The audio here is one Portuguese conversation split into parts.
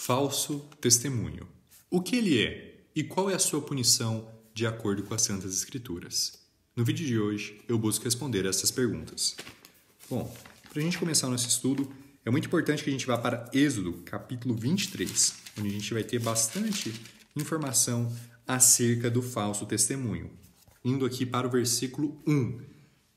Falso testemunho. O que ele é e qual é a sua punição de acordo com as Santas Escrituras? No vídeo de hoje eu busco responder essas perguntas. Bom, para a gente começar o nosso estudo, é muito importante que a gente vá para Êxodo, capítulo 23, onde a gente vai ter bastante informação acerca do falso testemunho. Indo aqui para o versículo 1.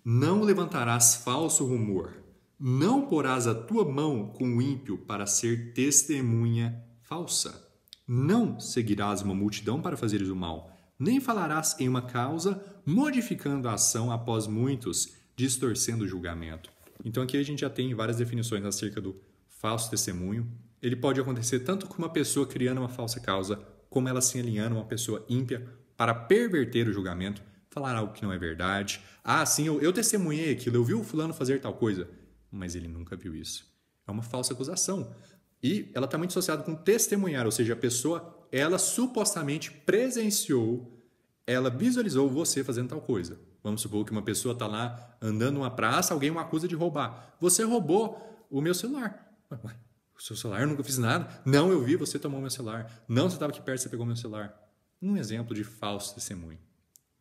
Não levantarás falso rumor. Não porás a tua mão com o ímpio para ser testemunha falsa. Não seguirás uma multidão para fazeres o mal, nem falarás em uma causa, modificando a ação após muitos, distorcendo o julgamento. Então aqui a gente já tem várias definições acerca do falso testemunho. Ele pode acontecer tanto com uma pessoa criando uma falsa causa, como ela se alinhando a uma pessoa ímpia para perverter o julgamento, falar algo que não é verdade. Ah, sim, eu testemunhei aquilo, eu vi o fulano fazer tal coisa. Mas ele nunca viu isso. É uma falsa acusação. E ela está muito associada com testemunhar, ou seja, a pessoa, ela supostamente presenciou, ela visualizou você fazendo tal coisa. Vamos supor que uma pessoa está lá andando numa praça, alguém o acusa de roubar. Você roubou o meu celular. Ué, o seu celular? Eu nunca fiz nada. Não, eu vi, você tomou meu celular. Não, você estava aqui perto, você pegou meu celular. Um exemplo de falso testemunho.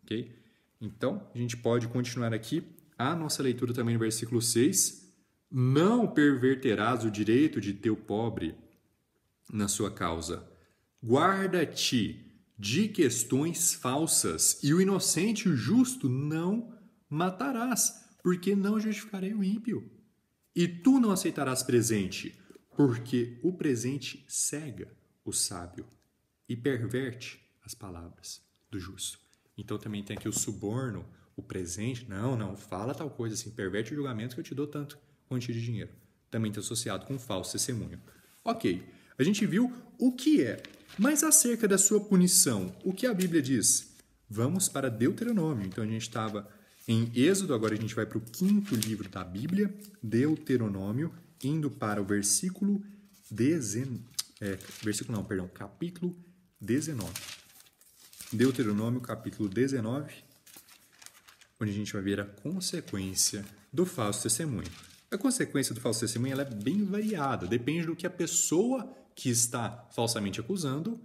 Ok? Então, a gente pode continuar aqui a nossa leitura também no versículo 6. Não perverterás o direito de teu pobre na sua causa. Guarda-te de questões falsas, e o inocente e o justo não matarás, porque não justificarei o ímpio. E tu não aceitarás presente, porque o presente cega o sábio e perverte as palavras do justo. Então também tem aqui o suborno, o presente. Não, fala tal coisa assim, perverte o julgamento que eu te dou tanto quantia de dinheiro. Também está associado com falso testemunho. Ok, a gente viu o que é, mas acerca da sua punição, o que a Bíblia diz? Vamos para Deuteronômio. Então a gente estava em Êxodo, agora a gente vai para o 5º livro da Bíblia, Deuteronômio, indo para o capítulo 19. Deuteronômio, capítulo 19, onde a gente vai ver a consequência do falso testemunho. A consequência do falso testemunho ela é bem variada, depende do que a pessoa que está falsamente acusando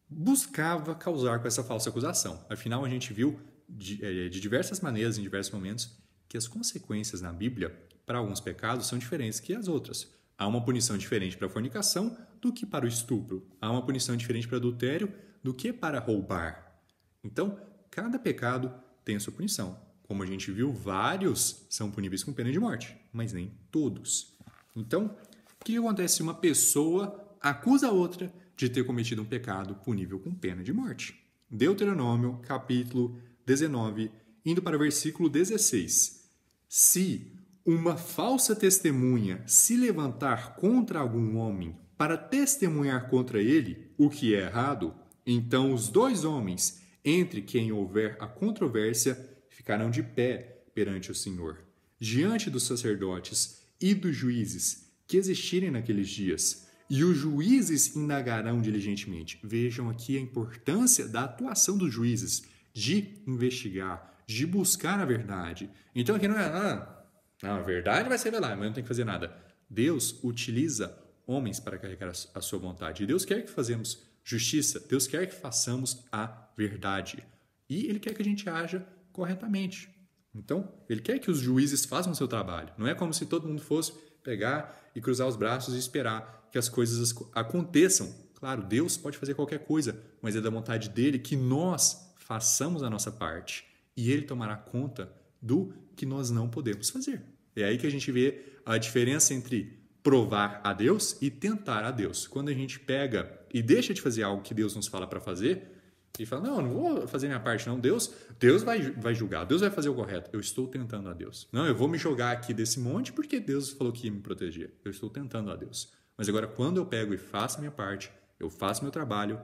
buscava causar com essa falsa acusação. Afinal, a gente viu de diversas maneiras, em diversos momentos, que as consequências na Bíblia para alguns pecados são diferentes que as outras. Há uma punição diferente para a fornicação do que para o estupro. Há uma punição diferente para o adultério do que para roubar. Então, cada pecado tem a sua punição. Como a gente viu, vários são puníveis com pena de morte, mas nem todos. Então, o que acontece se uma pessoa acusa a outra de ter cometido um pecado punível com pena de morte? Deuteronômio, capítulo 19, indo para o versículo 16. Se uma falsa testemunha se levantar contra algum homem para testemunhar contra ele o que é errado, então os dois homens, entre quem houver a controvérsia, ficarão de pé perante o Senhor, diante dos sacerdotes e dos juízes que existirem naqueles dias, e os juízes indagarão diligentemente. Vejam aqui a importância da atuação dos juízes, de investigar, de buscar a verdade. Então aqui não é, a verdade vai ser revelada, mas não tem que fazer nada. Deus utiliza homens para carregar a sua vontade. E Deus quer que façamos justiça, Deus quer que façamos a verdade. E Ele quer que a gente haja corretamente. Então, Ele quer que os juízes façam o seu trabalho. Não é como se todo mundo fosse pegar e cruzar os braços e esperar que as coisas aconteçam. Claro, Deus pode fazer qualquer coisa, mas é da vontade dEle que nós façamos a nossa parte. E Ele tomará conta do que nós não podemos fazer. É aí que a gente vê a diferença entre provar a Deus e tentar a Deus. Quando a gente pega e deixa de fazer algo que Deus nos fala para fazer, e fala, não vou fazer minha parte, não. Deus vai julgar, Deus vai fazer o correto. Eu estou tentando a Deus. Não, eu vou me jogar aqui desse monte porque Deus falou que ia me proteger. Eu estou tentando a Deus. Mas agora, quando eu pego e faço a minha parte, eu faço meu trabalho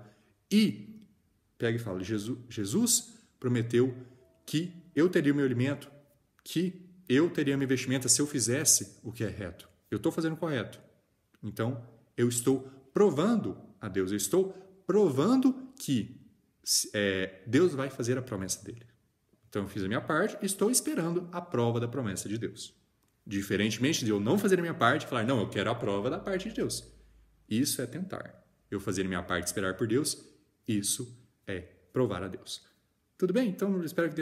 e pego e falo, Jesus prometeu que eu teria o meu alimento, que eu teria a minha vestimenta se eu fizesse o que é reto. Eu estou fazendo o correto. Então, eu estou provando a Deus. Eu estou provando que Deus vai fazer a promessa dele. Então eu fiz a minha parte e estou esperando a prova da promessa de Deus. Diferentemente de eu não fazer a minha parte e falar, não, eu quero a prova da parte de Deus. Isso é tentar. eu fazer a minha parte e esperar por Deus, isso é provar a Deus. Tudo bem? Então, eu espero que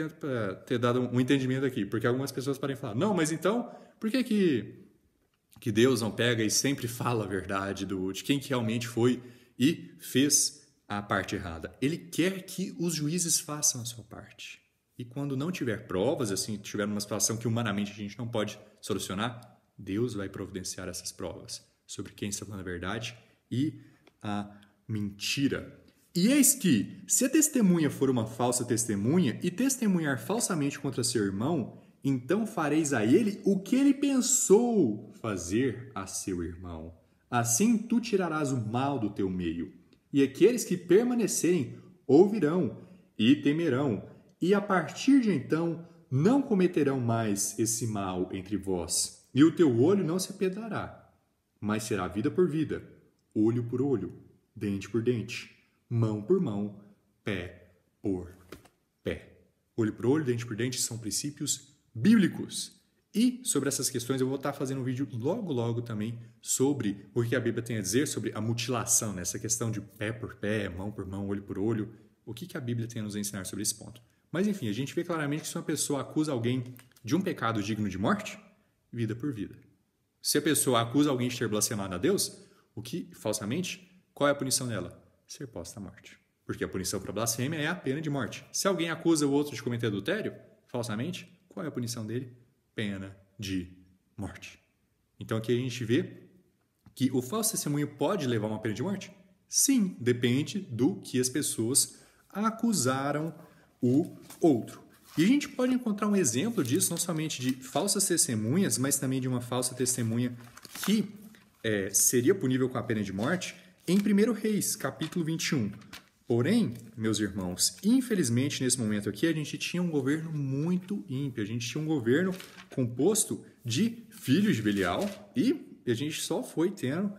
tenha dado um entendimento aqui, porque algumas pessoas podem falar, não, mas então, por que Deus não pega e sempre fala a verdade de quem que realmente foi e fez a parte errada? Ele quer que os juízes façam a sua parte. E quando não tiver provas, assim, tiver uma situação que humanamente a gente não pode solucionar, Deus vai providenciar essas provas sobre quem está falando a verdade e a mentira. E eis que, se a testemunha for uma falsa testemunha e testemunhar falsamente contra seu irmão, então fareis a ele o que ele pensou fazer a seu irmão. Assim tu tirarás o mal do teu meio. E aqueles que permanecerem ouvirão e temerão, e a partir de então não cometerão mais esse mal entre vós. E o teu olho não se apedará, mas será vida por vida, olho por olho, dente por dente, mão por mão, pé por pé. Olho por olho, dente por dente são princípios bíblicos. E sobre essas questões eu vou estar fazendo um vídeo logo também sobre o que a Bíblia tem a dizer sobre a mutilação, né? Essa questão de pé por pé, mão por mão, olho por olho. O que a Bíblia tem a nos ensinar sobre esse ponto? Mas enfim, a gente vê claramente que se uma pessoa acusa alguém de um pecado digno de morte, vida por vida. Se a pessoa acusa alguém de ter blasfemado a Deus, falsamente, qual é a punição dela? Ser posta à morte. Porque a punição para blasfêmia é a pena de morte. Se alguém acusa o outro de cometer adultério, falsamente, qual é a punição dele? Pena de morte. Então aqui a gente vê que o falso testemunho pode levar a uma pena de morte? Sim, depende do que as pessoas acusaram o outro. E a gente pode encontrar um exemplo disso, não somente de falsas testemunhas, mas também de uma falsa testemunha que seria punível com a pena de morte, em 1 Reis, capítulo 21. Porém, meus irmãos, infelizmente nesse momento aqui a gente tinha um governo muito ímpio, a gente tinha um governo composto de filhos de Belial e a gente só foi tendo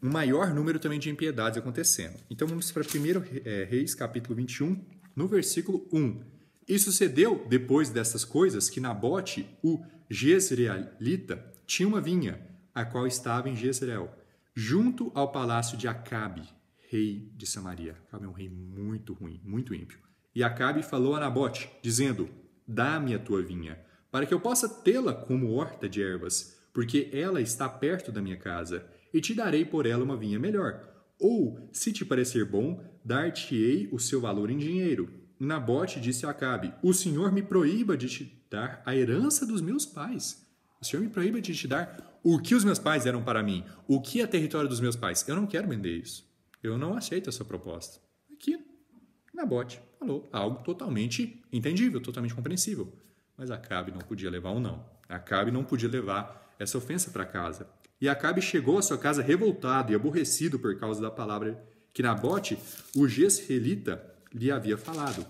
um maior número também de impiedades acontecendo. Então vamos para 1 Reis, capítulo 21, no versículo 1. E sucedeu, depois dessas coisas, que Nabote, o Jezreelita, tinha uma vinha, a qual estava em Jezreel, junto ao palácio de Acabe, rei de Samaria. Acabe é um rei muito ruim, muito ímpio. E Acabe falou a Nabote, dizendo, dá-me a tua vinha, para que eu possa tê-la como horta de ervas, porque ela está perto da minha casa, e te darei por ela uma vinha melhor. Ou, se te parecer bom, dar-te-ei o seu valor em dinheiro. Nabote disse a Acabe, o Senhor me proíba de te dar a herança dos meus pais. O Senhor me proíba de te dar o que os meus pais deram para mim, o que é território dos meus pais. Eu não quero vender isso. Eu não aceito a sua proposta. Aqui, Nabote falou algo totalmente entendível, totalmente compreensível. Mas Acabe não podia levar um não. Acabe não podia levar essa ofensa para casa. E Acabe chegou à sua casa revoltado e aborrecido por causa da palavra que Nabote, o Jezreelita, lhe havia falado.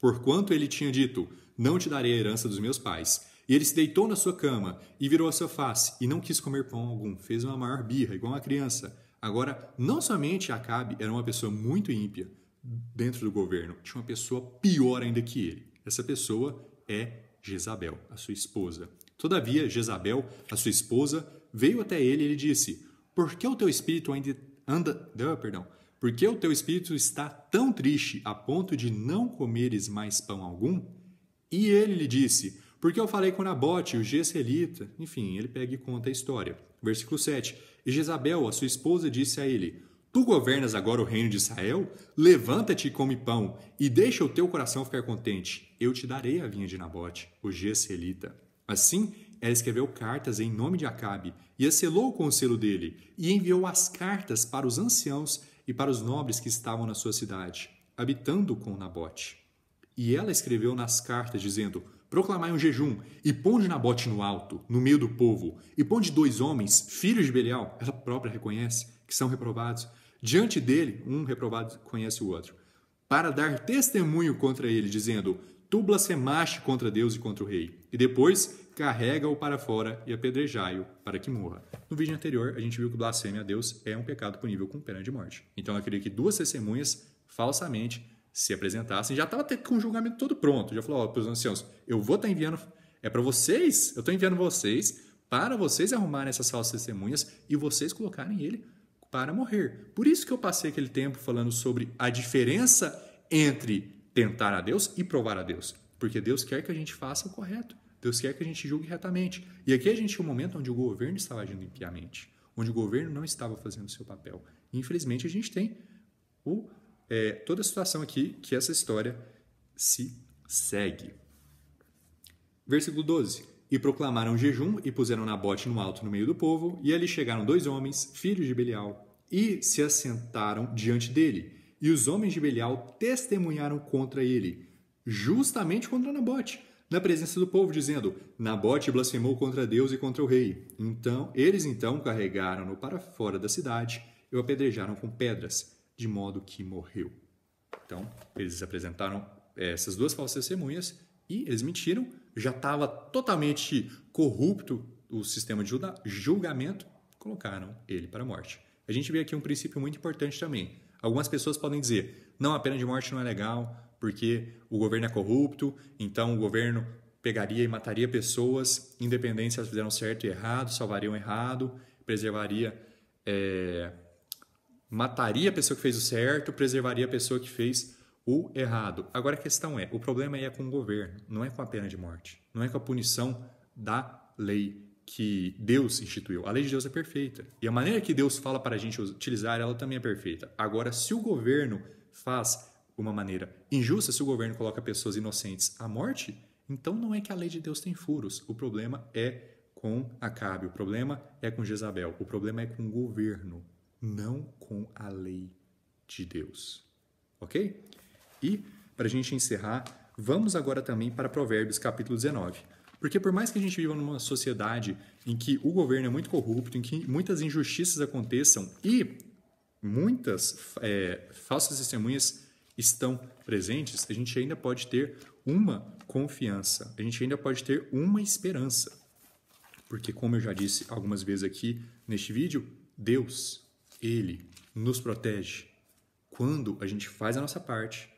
Porquanto ele tinha dito, não te darei a herança dos meus pais. E ele se deitou na sua cama e virou a sua face e não quis comer pão algum. Fez uma maior birra, igual uma criança. Agora, não somente Acabe era uma pessoa muito ímpia dentro do governo, tinha uma pessoa pior ainda que ele. Essa pessoa é Jezabel, a sua esposa. Todavia, Jezabel, a sua esposa, veio até ele e lhe disse, por que o teu espírito Por que o teu espírito está tão triste a ponto de não comeres mais pão algum? E ele lhe disse, porque eu falei com Nabote, o Jezreelita. Enfim, ele pega e conta a história. Versículo 7. E Jezabel, a sua esposa, disse a ele, tu governas agora o reino de Israel? Levanta-te e come pão, e deixa o teu coração ficar contente. Eu te darei a vinha de Nabote, o Jezreelita. Assim, ela escreveu cartas em nome de Acabe, e a selou com o selo dele, e enviou as cartas para os anciãos e para os nobres que estavam na sua cidade, habitando com Nabote. E ela escreveu nas cartas, dizendo, proclamai um jejum, e ponde Nabote no alto, no meio do povo, e ponde 2 homens, filhos de Belial, ela própria reconhece, que são reprovados. Diante dele, um reprovado conhece o outro, para dar testemunho contra ele, dizendo, tu blasfemaste contra Deus e contra o rei. E depois, carrega-o para fora e apedrejai-o para que morra. No vídeo anterior, a gente viu que blasfêmia a Deus é um pecado punível com pena de morte. Então, eu queria que 2 testemunhas falsamente se apresentassem. Já estava até com o julgamento todo pronto. Já falou para os anciãos, eu vou estar enviando, para vocês, eu estou enviando vocês para vocês arrumarem essas falsas testemunhas e vocês colocarem ele para morrer. Por isso que eu passei aquele tempo falando sobre a diferença entre tentar a Deus e provar a Deus. Porque Deus quer que a gente faça o correto. Deus quer que a gente julgue retamente. E aqui a gente tinha um momento onde o governo estava agindo impiamente, onde o governo não estava fazendo o seu papel. E, infelizmente, a gente tem toda a situação aqui que essa história se segue. Versículo 12. E proclamaram jejum e puseram Nabote no alto no meio do povo, e ali chegaram 2 homens, filhos de Belial, e se assentaram diante dele. E os homens de Belial testemunharam contra ele, justamente contra Nabote, na presença do povo, dizendo: Nabote blasfemou contra Deus e contra o rei. Eles carregaram-no para fora da cidade e o apedrejaram com pedras, de modo que morreu. Então, eles apresentaram essas 2 falsas testemunhas e eles mentiram. Já estava totalmente corrupto o sistema de julgamento, colocaram ele para a morte. A gente vê aqui um princípio muito importante também. Algumas pessoas podem dizer: não, a pena de morte não é legal, porque o governo é corrupto, então o governo pegaria e mataria pessoas, independente se elas fizeram certo e errado, salvariam errado, mataria a pessoa que fez o certo, preservaria a pessoa que fez o errado. Agora a questão o problema é com o governo, não é com a pena de morte, não é com a punição da lei que Deus instituiu. A lei de Deus é perfeita. E a maneira que Deus fala para a gente utilizar, ela também é perfeita. Agora, se o governo faz uma maneira injusta, se o governo coloca pessoas inocentes à morte, então não é que a lei de Deus tem furos. O problema é com Acabe, o problema é com Jezabel, o problema é com o governo, não com a lei de Deus. Ok? E, para a gente encerrar, vamos agora também para Provérbios, capítulo 19. Porque por mais que a gente viva numa sociedade em que o governo é muito corrupto, em que muitas injustiças aconteçam e muitas falsas testemunhas estão presentes, a gente ainda pode ter uma confiança, a gente ainda pode ter uma esperança. Porque, como eu já disse algumas vezes aqui neste vídeo, Deus, Ele nos protege quando a gente faz a nossa parte.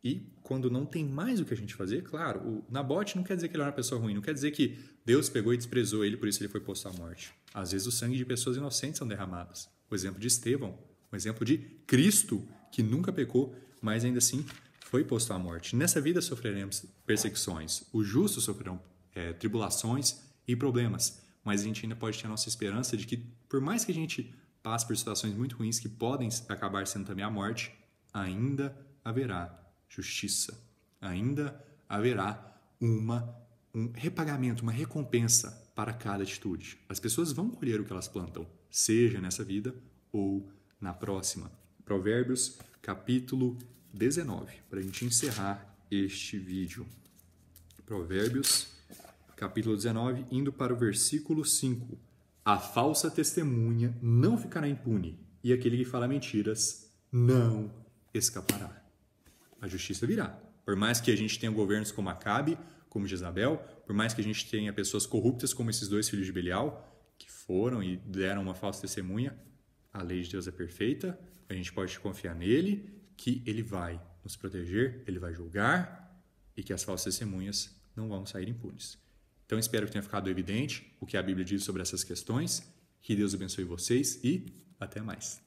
E quando não tem mais o que a gente fazer, claro, o Nabote não quer dizer que ele era uma pessoa ruim, não quer dizer que Deus pegou e desprezou ele, por isso ele foi posto à morte. Às vezes o sangue de pessoas inocentes são derramados. O exemplo de Estevão, o exemplo de Cristo, que nunca pecou, mas ainda assim foi posto à morte. Nessa vida sofreremos perseguições, os justos sofrerão tribulações e problemas, mas a gente ainda pode ter a nossa esperança de que, por mais que a gente passe por situações muito ruins que podem acabar sendo também a morte, ainda haverá justiça. Ainda haverá um repagamento, uma recompensa para cada atitude. As pessoas vão colher o que elas plantam, seja nessa vida ou na próxima. Provérbios, capítulo 19, para a gente encerrar este vídeo. Provérbios, capítulo 19, indo para o versículo 5. A falsa testemunha não ficará impune, e aquele que fala mentiras não escapará. A justiça virá. Por mais que a gente tenha governos como Acabe, como Jezabel, por mais que a gente tenha pessoas corruptas como esses 2 filhos de Belial, que foram e deram uma falsa testemunha, a lei de Deus é perfeita, a gente pode confiar nele, que ele vai nos proteger, ele vai julgar e que as falsas testemunhas não vão sair impunes. Então, espero que tenha ficado evidente o que a Bíblia diz sobre essas questões. Que Deus abençoe vocês e até mais.